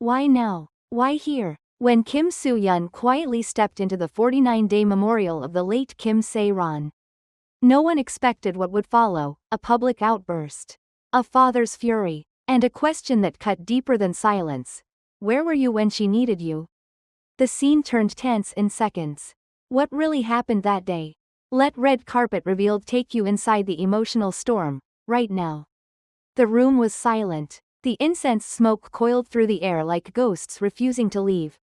Why now? Why here? When Kim Soo Hyun quietly stepped into the 49-day memorial of the late Kim Se-ron. No one expected what would follow: a public outburst, a father's fury, and a question that cut deeper than silence. Where were you when she needed you? The scene turned tense in seconds. What really happened that day? Let Red Carpet Revealed take you inside the emotional storm, right now. The room was silent. The incense smoke coiled through the air like ghosts refusing to leave.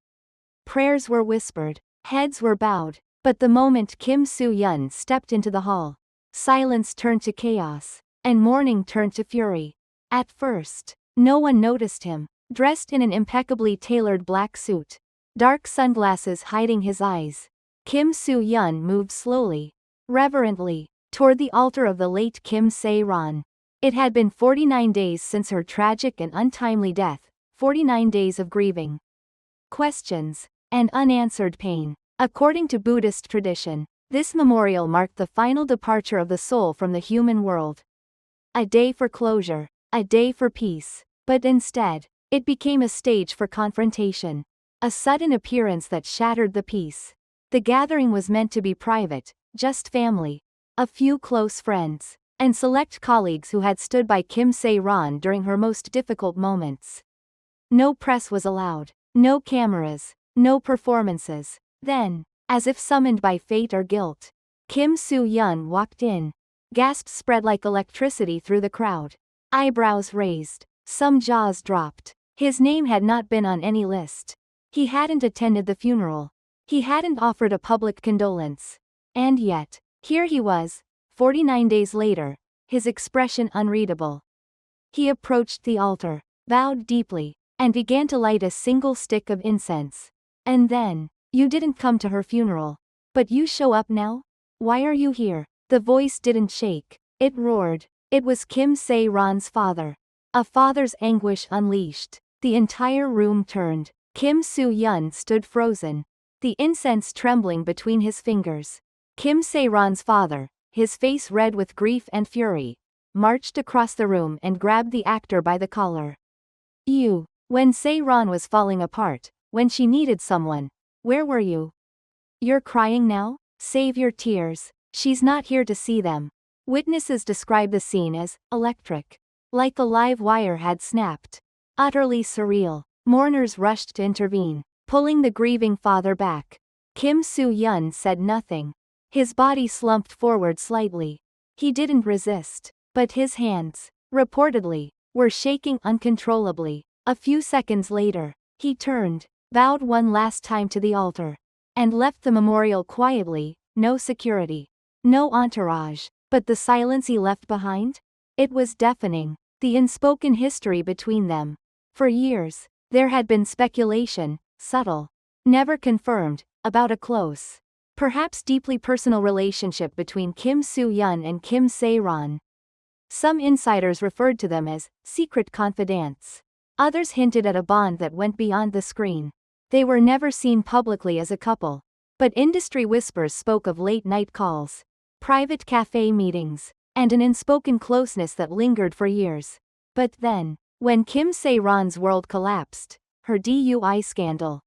Prayers were whispered, heads were bowed, but the moment Kim Soo Hyun stepped into the hall, silence turned to chaos, and mourning turned to fury. At first, no one noticed him, dressed in an impeccably tailored black suit, dark sunglasses hiding his eyes. Kim Soo Hyun moved slowly, reverently, toward the altar of the late Kim Se-ron. It had been 49 days since her tragic and untimely death, 49 days of grieving, questions, and unanswered pain. According to Buddhist tradition, this memorial marked the final departure of the soul from the human world. A day for closure, a day for peace, but instead, it became a stage for confrontation. A sudden appearance that shattered the peace. The gathering was meant to be private, just family, a few close friends, and select colleagues who had stood by Kim Se-ron during her most difficult moments. No press was allowed, no cameras, no performances. Then, as if summoned by fate or guilt, Kim Soo Hyun walked in. Gasps spread like electricity through the crowd. Eyebrows raised, some jaws dropped. His name had not been on any list. He hadn't attended the funeral. He hadn't offered a public condolence. And yet, here he was, 49 days later, his expression unreadable. He approached the altar, bowed deeply, and began to light a single stick of incense. And then, you didn't come to her funeral. But you show up now? Why are you here? The voice didn't shake. It roared. It was Kim Se-ron's father. A father's anguish unleashed. The entire room turned. Kim Soo Hyun stood frozen, the incense trembling between his fingers. Kim Se-ron's father, his face red with grief and fury, marched across the room and grabbed the actor by the collar. You, when Se-ron was falling apart, when she needed someone, where were you? You're crying now? Save your tears. She's not here to see them. Witnesses describe the scene as electric. Like a live wire had snapped. Utterly surreal. Mourners rushed to intervene, pulling the grieving father back. Kim Soo Hyun said nothing. His body slumped forward slightly. He didn't resist, but his hands, reportedly, were shaking uncontrollably. A few seconds later, he turned, bowed one last time to the altar, and left the memorial quietly. No security, no entourage, but the silence he left behind? It was deafening. The unspoken history between them. For years, there had been speculation, subtle, never confirmed, about a close, perhaps deeply personal relationship between Kim Soo Hyun and Kim Se-ron. Some insiders referred to them as secret confidants. Others hinted at a bond that went beyond the screen. They were never seen publicly as a couple, but industry whispers spoke of late-night calls, private cafe meetings, and an unspoken closeness that lingered for years. But then, when Kim Se-ron's world collapsed, her DUI scandal,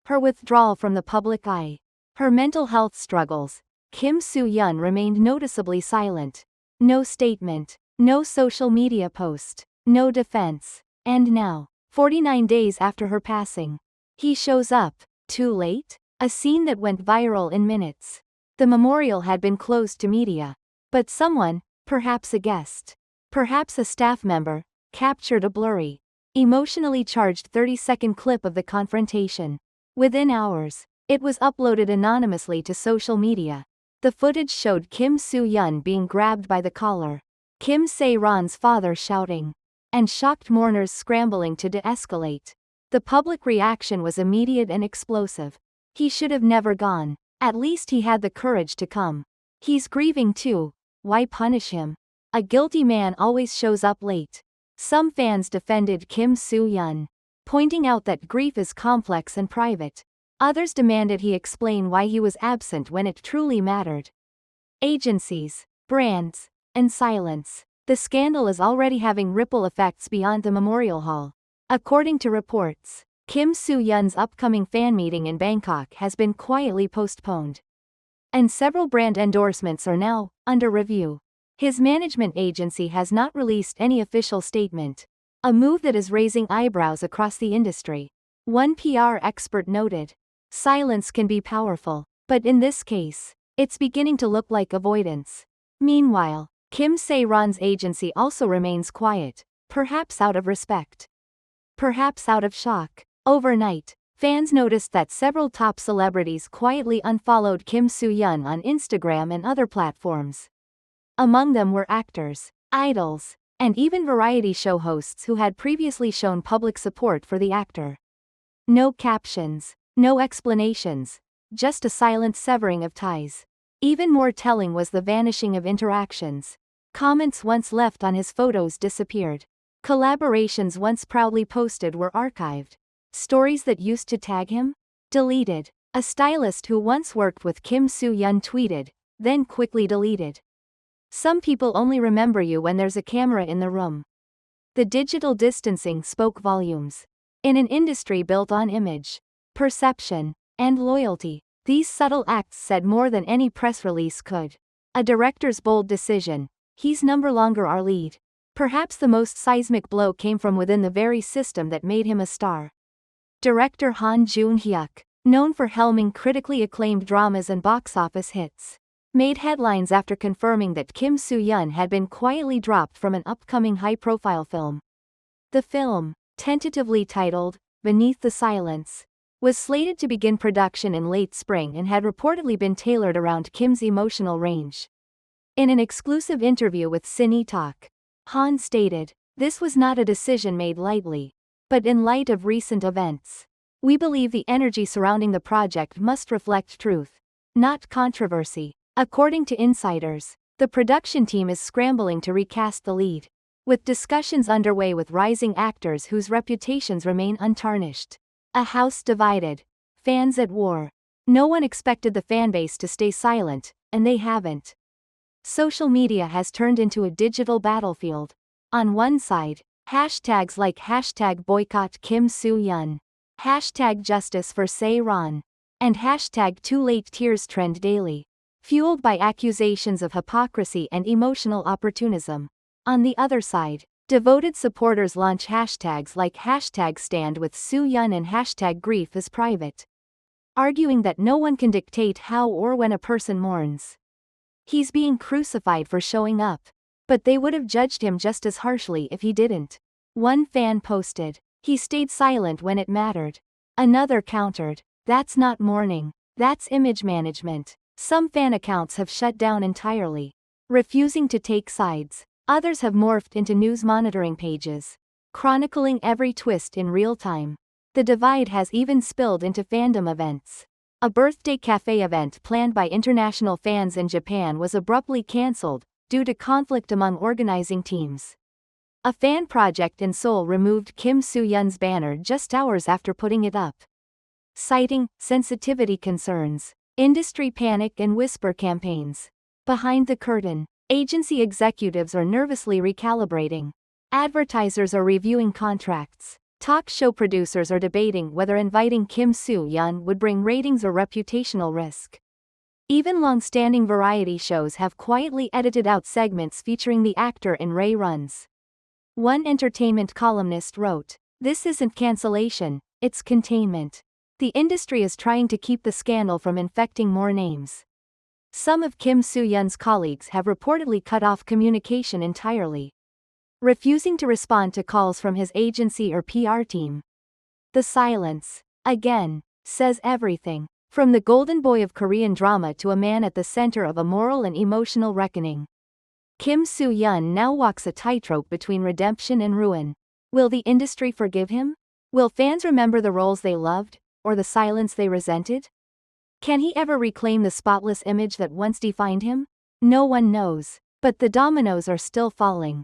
her withdrawal from the public eye, her mental health struggles, Kim Soo Hyun remained noticeably silent. No statement, no social media post, no defense. And now, 49 days after her passing, he shows up, too late? A scene that went viral in minutes. The memorial had been closed to media, but someone, perhaps a guest, perhaps a staff member, captured a blurry, emotionally charged 30-second clip of the confrontation. Within hours, it was uploaded anonymously to social media. The footage showed Kim Soo Hyun being grabbed by the collar, Kim Se-ron's father shouting, and shocked mourners scrambling to de-escalate. The public reaction was immediate and explosive. He should have never gone. At least he had the courage to come. He's grieving too. Why punish him? A guilty man always shows up late. Some fans defended Kim Soo Hyun, pointing out that grief is complex and private. Others demanded he explain why he was absent when it truly mattered. Agencies, brands, and silence. The scandal is already having ripple effects beyond the memorial hall. According to reports, Kim Soo Hyun's upcoming fan meeting in Bangkok has been quietly postponed. And several brand endorsements are now under review. His management agency has not released any official statement, a move that is raising eyebrows across the industry. One PR expert noted, "Silence can be powerful, but in this case, it's beginning to look like avoidance." Meanwhile, Kim Se-ron's agency also remains quiet, perhaps out of respect. Perhaps out of shock. Overnight, fans noticed that several top celebrities quietly unfollowed Kim Soo Hyun on Instagram and other platforms. Among them were actors, idols, and even variety show hosts who had previously shown public support for the actor. No captions, no explanations, just a silent severing of ties. Even more telling was the vanishing of interactions. Comments once left on his photos disappeared. Collaborations once proudly posted were archived. Stories that used to tag him? Deleted. A stylist who once worked with Kim Soo Hyun tweeted, then quickly deleted. Some people only remember you when there's a camera in the room. The digital distancing spoke volumes. In an industry built on image, perception, and loyalty, these subtle acts said more than any press release could. A director's bold decision. He's no longer our lead. Perhaps the most seismic blow came from within the very system that made him a star. Director Han Joon-hyuk, known for helming critically acclaimed dramas and box office hits, made headlines after confirming that Kim Soo Hyun had been quietly dropped from an upcoming high-profile film. The film, tentatively titled Beneath the Silence, was slated to begin production in late spring and had reportedly been tailored around Kim's emotional range. In an exclusive interview with Cine Talk, Han stated, "This was not a decision made lightly, but in light of recent events, we believe the energy surrounding the project must reflect truth, not controversy." According to insiders, the production team is scrambling to recast the lead, with discussions underway with rising actors whose reputations remain untarnished. A house divided, fans at war. No one expected the fanbase to stay silent, and they haven't. Social media has turned into a digital battlefield. On one side, hashtags like hashtag boycott Kim Soo Hyun, hashtag justice for Se-ron, and hashtag too late tears trend daily, fueled by accusations of hypocrisy and emotional opportunism. On the other side, devoted supporters launch hashtags like hashtag stand with Soo Hyun and hashtag grief is private, arguing that no one can dictate how or when a person mourns. He's being crucified for showing up, but they would have judged him just as harshly if he didn't. One fan posted, "He stayed silent when it mattered." Another countered, "That's not mourning, that's image management." Some fan accounts have shut down entirely, refusing to take sides. Others have morphed into news monitoring pages, chronicling every twist in real time. The divide has even spilled into fandom events. A birthday cafe event planned by international fans in Japan was abruptly cancelled due to conflict among organizing teams. A fan project in Seoul removed Kim Soo Hyun's banner just hours after putting it up, citing sensitivity concerns. Industry panic and whisper campaigns. Behind the curtain, agency executives are nervously recalibrating. Advertisers are reviewing contracts. Talk show producers are debating whether inviting Kim Soo Hyun would bring ratings or reputational risk. Even long-standing variety shows have quietly edited out segments featuring the actor in reruns. One entertainment columnist wrote, "This isn't cancellation, it's containment." The industry is trying to keep the scandal from infecting more names. Some of Kim Soo Hyun's colleagues have reportedly cut off communication entirely, refusing to respond to calls from his agency or PR team. The silence, again, says everything. From the golden boy of Korean drama to a man at the center of a moral and emotional reckoning, Kim Soo Hyun now walks a tightrope between redemption and ruin. Will the industry forgive him? Will fans remember the roles they loved, or the silence they resented? Can he ever reclaim the spotless image that once defined him? No one knows, but the dominoes are still falling.